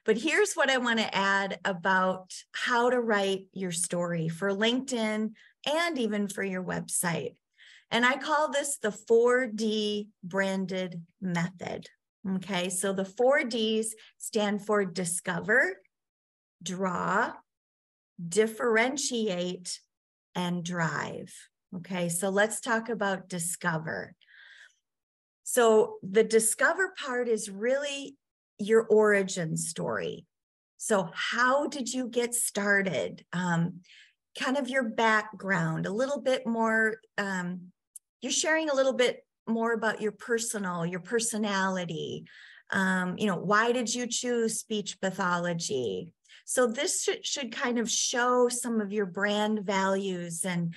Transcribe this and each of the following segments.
But here's what I want to add about how to write your story for LinkedIn and even for your website. And I call this the 4D branded method. Okay, so the 4Ds stand for discover, draw, differentiate, and drive. Okay, so let's talk about discover. So the discover part is really your origin story. So how did you get started? Kind of your background, a little bit more, you're sharing a little bit more about your personality. Why did you choose speech pathology? So this should kind of show some of your brand values and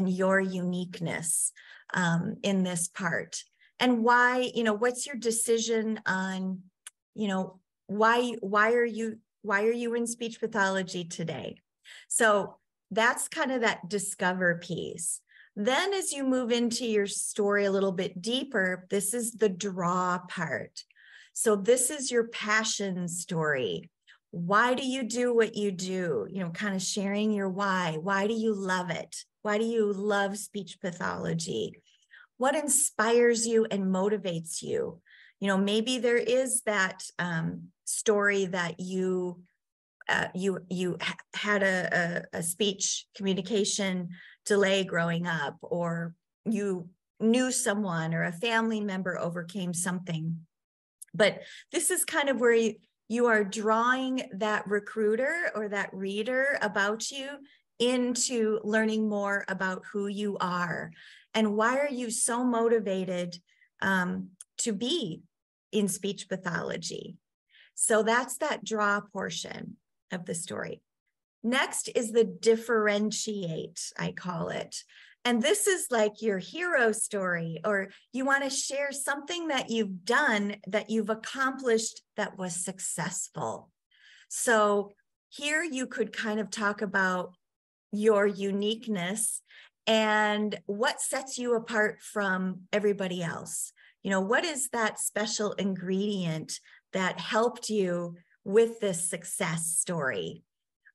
your uniqueness in this part. And why, what's your decision on, why are you in speech pathology today? So that's kind of that discover piece. Then as you move into your story a little bit deeper, this is the draw part. So this is your passion story. Why do you do what you do? Kind of sharing your why. Why do you love it? Why do you love speech pathology? What inspires you and motivates you? Maybe there is that story that you had a speech communication delay growing up, or you knew someone or a family member overcame something. But this is kind of where you are drawing that recruiter or that reader about you into learning more about who you are and why are you so motivated to be in speech pathology. So that's that draw portion of the story. Next is the differentiate, I call it. And this is like your hero story, or you want to share something that you've done, that you've accomplished that was successful. So here you could kind of talk about your uniqueness and what sets you apart from everybody else. What is that special ingredient that helped you with this success story?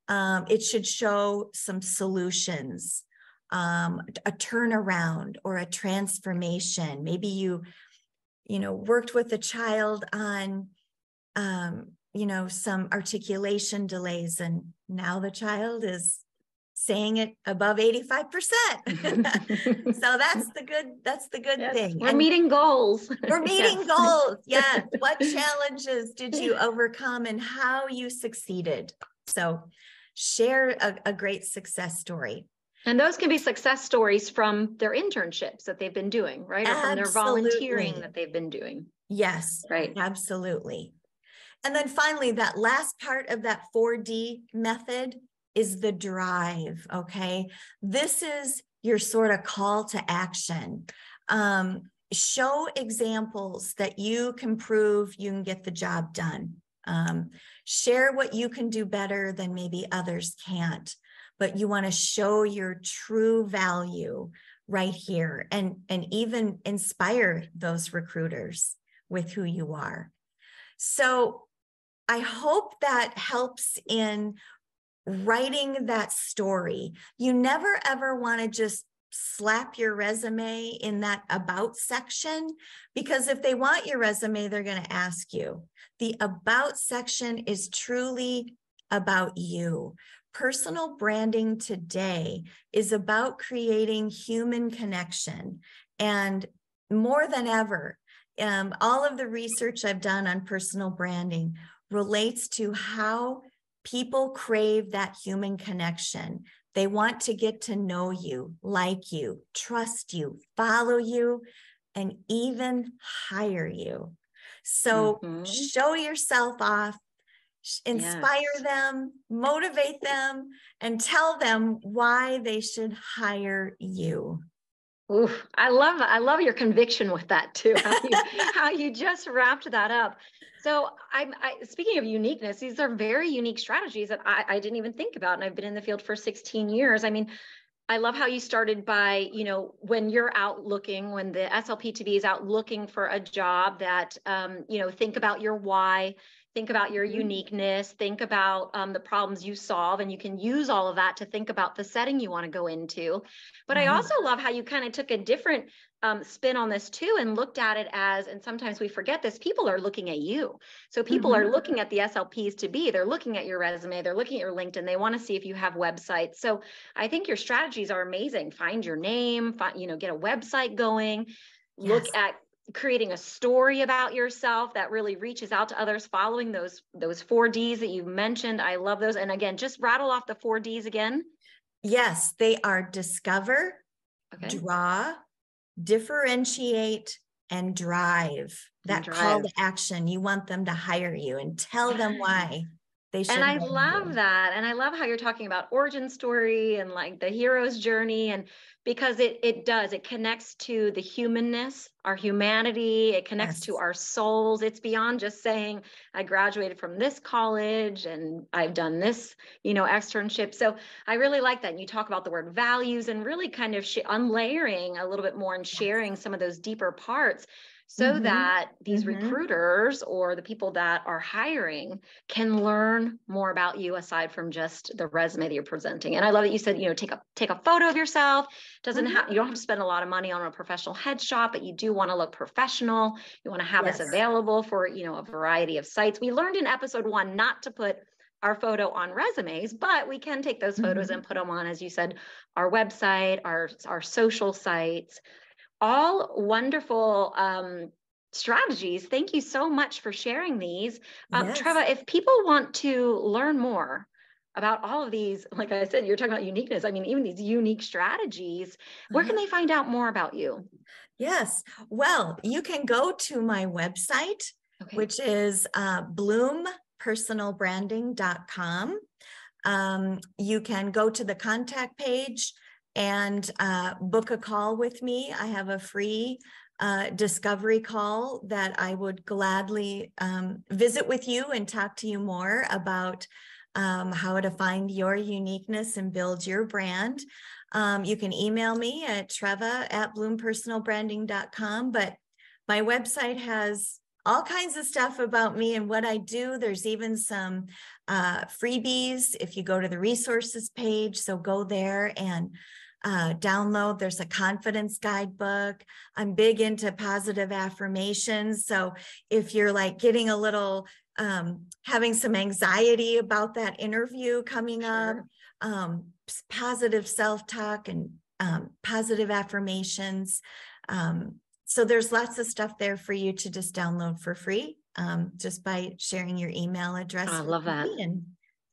It should show some solutions, a turnaround or a transformation. Maybe you worked with a child on, some articulation delays, and now the child is saying it above 85%. So that's the good yes, thing. We're meeting goals. We're meeting goals. Yes. What challenges did you overcome and how you succeeded? So share a great success story. And those can be success stories from their internships that they've been doing, right? Or from their volunteering that they've been doing. Yes, right. Absolutely. And then finally, that last part of that 4D method is the drive, okay? This is your sort of call to action. Show examples that you can prove you can get the job done. Share what you can do better than maybe others can't, but you want to show your true value right here and even inspire those recruiters with who you are. So I hope that helps in writing that story. You never ever want to just slap your resume in that about section, because if they want your resume, they're going to ask you. The about section is truly about you. Personal branding today is about creating human connection. And more than ever, all of the research I've done on personal branding relates to how people crave that human connection. They want to get to know you, like you, trust you, follow you, and even hire you. So show yourself off, inspire them, motivate them, and tell them why they should hire you. Ooh, I love your conviction with that too. How you just wrapped that up. So speaking of uniqueness, these are very unique strategies that I didn't even think about. And I've been in the field for 16 years. I mean, I love how you started by, when you're out looking, when the SLPTB is out looking for a job, that, think about your why, think about your uniqueness, think about the problems you solve, and you can use all of that to think about the setting you want to go into. But I Right. also love how you kind of took a different spin on this too, and looked at it as, and sometimes we forget this, people are looking at you. So people are looking at the SLPs to be, they're looking at your resume, they're looking at your LinkedIn, they want to see if you have websites. So I think your strategies are amazing. Find your name, get a website going, look Yes. at creating a story about yourself that really reaches out to others, following those 4Ds that you mentioned. I love those. And again, just rattle off the 4Ds again. Yes, they are discover, draw, differentiate, and drive. That call to action. You want them to hire you and tell them why they should. And I love that. And I love how you're talking about origin story and like the hero's journey. And because it connects to the humanness, our humanity, it connects to our souls. It's beyond just saying, I graduated from this college and I've done this, externship. So I really like that. And you talk about the word values and really kind of unlayering a little bit more and sharing some of those deeper parts, so that these recruiters or the people that are hiring can learn more about you aside from just the resume that you're presenting. And I love that you said, take a photo of yourself. You don't have to spend a lot of money on a professional headshot, but you do want to look professional. You want to have this available for, a variety of sites. We learned in episode 1 not to put our photo on resumes, but we can take those photos and put them on, as you said, our website, our social sites. All wonderful strategies. Thank you so much for sharing these. Treva, if people want to learn more about all of these, like I said, you're talking about uniqueness. I mean, even these unique strategies, where can they find out more about you? Yes. Well, you can go to my website, which is bloompersonalbranding.com. You can go to the contact page and book a call with me. I have a free discovery call that I would gladly visit with you and talk to you more about how to find your uniqueness and build your brand. You can email me at treva@bloompersonalbranding.com, but my website has all kinds of stuff about me and what I do. There's even some freebies if you go to the resources page. So go there and download. There's a confidence guidebook. I'm big into positive affirmations. So if you're like getting a little, having some anxiety about that interview coming up, positive self-talk and positive affirmations. So there's lots of stuff there for you to just download for free, just by sharing your email address. I love that.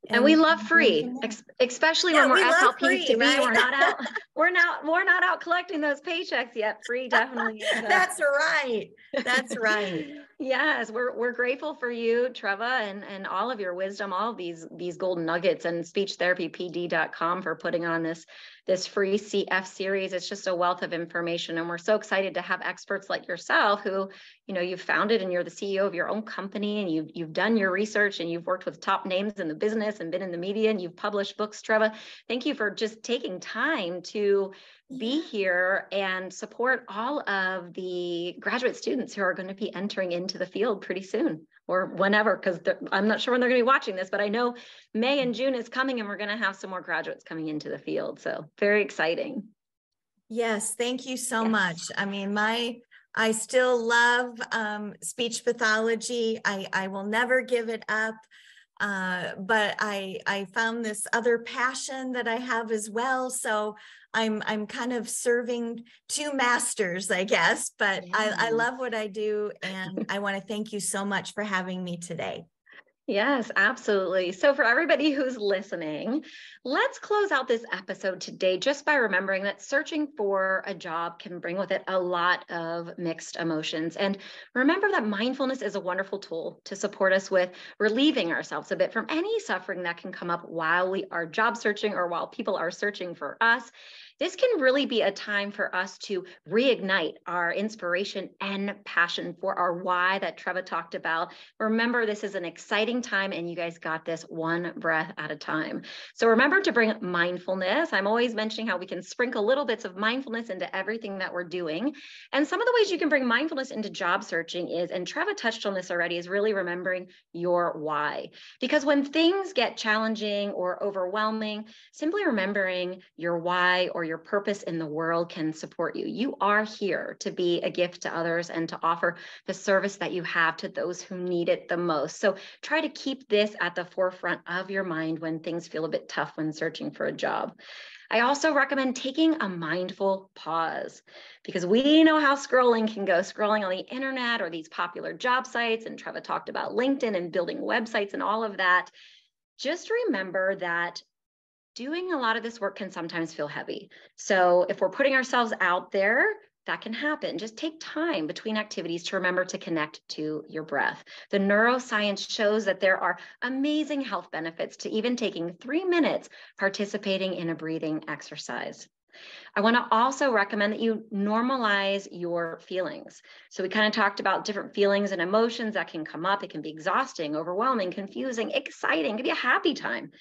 And we love free, especially when we're SLPs to be. Right? We're not out collecting those paychecks yet. Free, definitely. That's right. That's right. Yes, we're grateful for you, Treva, and all of your wisdom, all of these golden nuggets, and speechtherapypd.com for putting on this free CF series. It's just a wealth of information, and we're so excited to have experts like yourself who, you've founded and you're the CEO of your own company, and you've done your research and you've worked with top names in the business and been in the media and you've published books. Treva, thank you for just taking time to be here and support all of the graduate students who are going to be entering into the field pretty soon, or whenever, because I'm not sure when they're going to be watching this, but I know May and June is coming and we're going to have some more graduates coming into the field. So very exciting. Yes, thank you so much. I mean, I still love speech pathology. I will never give it up. But I found this other passion that I have as well. So I'm kind of serving two masters, I guess, but I love what I do. And I want to thank you so much for having me today. Yes, absolutely. So for everybody who's listening, let's close out this episode today just by remembering that searching for a job can bring with it a lot of mixed emotions. And remember that mindfulness is a wonderful tool to support us with relieving ourselves a bit from any suffering that can come up while we are job searching or while people are searching for us. This can really be a time for us to reignite our inspiration and passion for our why that Treva talked about. Remember, this is an exciting amazing time, and you guys got this one breath at a time. So remember to bring mindfulness. I'm always mentioning how we can sprinkle little bits of mindfulness into everything that we're doing. And some of the ways you can bring mindfulness into job searching is, and Treva touched on this already, is really remembering your why. Because when things get challenging or overwhelming, simply remembering your why or your purpose in the world can support you. You are here to be a gift to others and to offer the service that you have to those who need it the most. So try to keep this at the forefront of your mind when things feel a bit tough when searching for a job. I also recommend taking a mindful pause, because we know how scrolling can go, scrolling on the internet or these popular job sites. And Treva talked about LinkedIn and building websites and all of that. Just remember that doing a lot of this work can sometimes feel heavy. So if we're putting ourselves out there, that can happen. Just take time between activities to remember to connect to your breath. The neuroscience shows that there are amazing health benefits to even taking 3 minutes participating in a breathing exercise. I want to also recommend that you normalize your feelings. So we kind of talked about different feelings and emotions that can come up. It can be exhausting, overwhelming, confusing, exciting. It can be a happy time.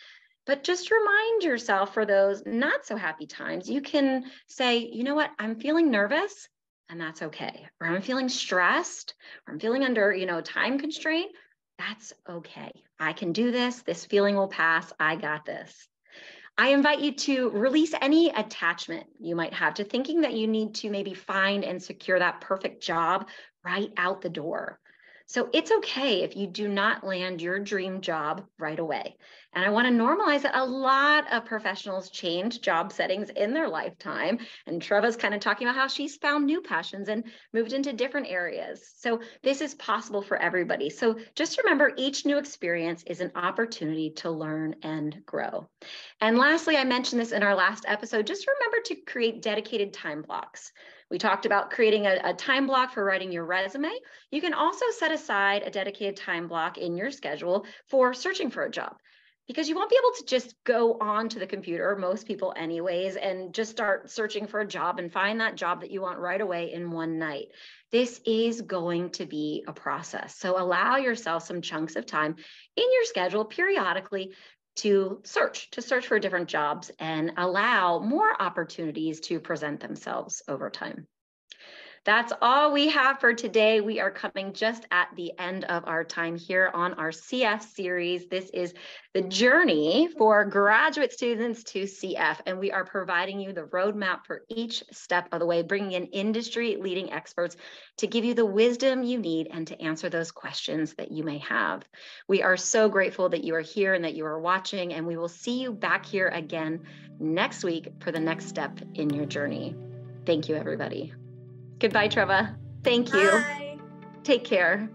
But just remind yourself, for those not so happy times, you can say, you know what, I'm feeling nervous, and that's okay. Or I'm feeling stressed, or I'm feeling under, time constraint. That's okay. I can do this. This feeling will pass. I got this. I invite you to release any attachment you might have to thinking that you need to maybe find and secure that perfect job right out the door. So it's okay if you do not land your dream job right away. And I want to normalize that a lot of professionals change job settings in their lifetime. And Treva's kind of talking about how she's found new passions and moved into different areas. So this is possible for everybody. So just remember, each new experience is an opportunity to learn and grow. And lastly, I mentioned this in our last episode, just remember to create dedicated time blocks. We talked about creating a time block for writing your resume. You can also set aside a dedicated time block in your schedule for searching for a job, because you won't be able to just go on to the computer, most people anyways, and just start searching for a job and find that job that you want right away in one night. This is going to be a process. So allow yourself some chunks of time in your schedule periodically to search for different jobs and allow more opportunities to present themselves over time. That's all we have for today. We are coming just at the end of our time here on our CF series. This is the journey for graduate students to CF, and we are providing you the roadmap for each step of the way, bringing in industry-leading experts to give you the wisdom you need and to answer those questions that you may have. We are so grateful that you are here and that you are watching, and we will see you back here again next week for the next step in your journey. Thank you, everybody. Goodbye, Treva. Thank you. Bye. Take care.